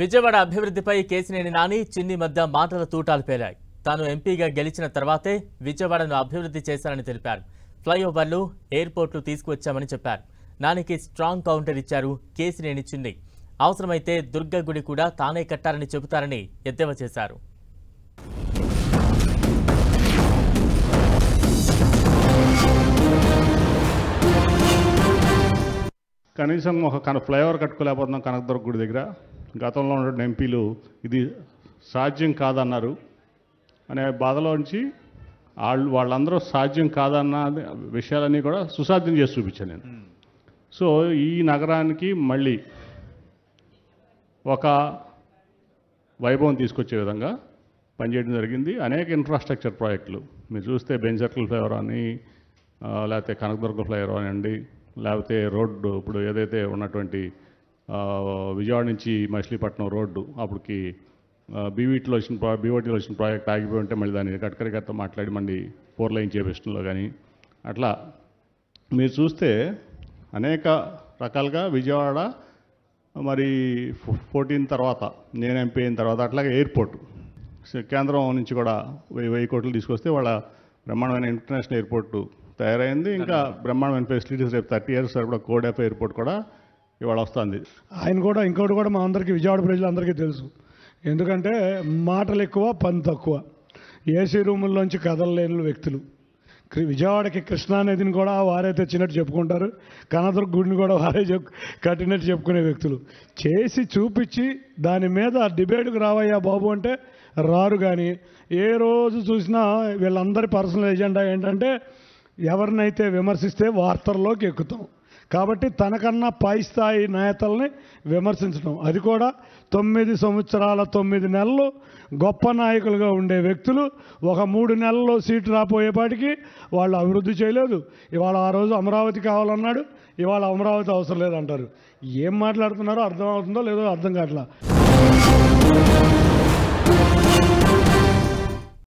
విజయవాడ అభివృద్ధిపై కేసినేని నాని చిన్ని మధ్య మాటల తూటాలు పేలాయి. తాను ఎంపీగా గెలిచిన తర్వాతే విజయవాడను అభివృద్ధి చేశారని తెలిపారు. ఫ్లైఓవర్లు, ఎయిర్పోర్ట్లు తీసుకువచ్చామని చెప్పారు. నానికి స్ట్రాంగ్ కౌంటర్ ఇచ్చారు కేసినేని చిన్ని. అవసరమైతే దుర్గ గుడి కూడా తానే కట్టారని చెబుతారని ఎద్దేవా చేశారు. కనీసం ఒక ఫ్లైఓవర్ కట్టుకోలేకపోతున్నాం కనకదుర్గ గుడి దగ్గర. గతంలో ఉన్న ఎంపీలు ఇది సాధ్యం కాదన్నారు అనే బాధలోంచి వాళ్ళందరూ సాధ్యం కాదన్న విషయాలన్నీ కూడా సుసాధ్యం చేసి చూపించాను నేను. సో ఈ నగరానికి మళ్ళీ ఒక వైభవం తీసుకొచ్చే విధంగా పనిచేయడం జరిగింది. అనేక ఇన్ఫ్రాస్ట్రక్చర్ ప్రాజెక్టులు మీరు చూస్తే బెంజ్ సర్కిల్ ఫ్లైఓవర్ అని, లేకపోతే కనకదుర్గ ఫ్లైఓవర్ అనండి, లేకపోతే రోడ్డు ఇప్పుడు ఏదైతే ఉన్నటువంటి విజయవాడ నుంచి మచిలీపట్నం రోడ్డు అప్పటికి బీవీటీలో వచ్చిన ప్రాజెక్ట్ ఆగిపోయి ఉంటే మళ్ళీ దాన్ని గడ్కరీ గారితో మాట్లాడి మళ్ళీ 4 లైన్ చేపించడంలో కానీ అట్లా మీరు చూస్తే అనేక రకాలుగా విజయవాడ మరి 14 తర్వాత నేను ఎంపీ అయిన తర్వాత అట్లాగే ఎయిర్పోర్ట్ కేంద్రం నుంచి కూడా 1000 కోట్లు తీసుకొస్తే వాళ్ళ బ్రహ్మాండమైన ఇంటర్నేషనల్ ఎయిర్పోర్టు తయారైంది. ఇంకా బ్రహ్మాండమైన ఫెసిలిటీస్ రేపు 30 years కూడా కోడ్ ఎఫ్ ఎయిర్పోర్ట్ కూడా ఇవాళ వస్తుంది. ఆయన కూడా ఇంకోటి కూడా మా అందరికీ విజయవాడ ప్రజలందరికీ తెలుసు. ఎందుకంటే మాటలు ఎక్కువ, పని తక్కువ. ఏసీ రూముల్లోంచి కదలలేని వ్యక్తులు. విజయవాడకి కృష్ణానదిని కూడా వారే తెచ్చినట్టు చెప్పుకుంటారు, కనకదుర్గ గుడిని కూడా వారే కట్టినట్టు చెప్పుకునే వ్యక్తులు. చేసి చూపించి దాని మీద డిబేట్కు రావయ్యా బాబు అంటే రారు. కానీ ఏ రోజు చూసినా వీళ్ళందరి పర్సనల్ ఎజెండా ఏంటంటే ఎవరినైతే విమర్శిస్తే వార్తల్లోకి ఎక్కుతాం. కాబట్టి తనకన్నా పై స్థాయి నేతల్ని విమర్శించడం, అది కూడా 9 సంవత్సరాల 9 నెలలు గొప్ప నాయకులుగా ఉండే వ్యక్తులు ఒక 3 నెలల్లో సీటు రాపోయేపాటికి వాళ్ళు అభివృద్ధి చేయలేదు. ఇవాళ ఆ రోజు అమరావతి కావాలన్నాడు, ఇవాళ అమరావతి అవసరం లేదంటారు. ఏం మాట్లాడుతున్నారో అర్థం అవుతుందో లేదో అర్థం కావట్లా.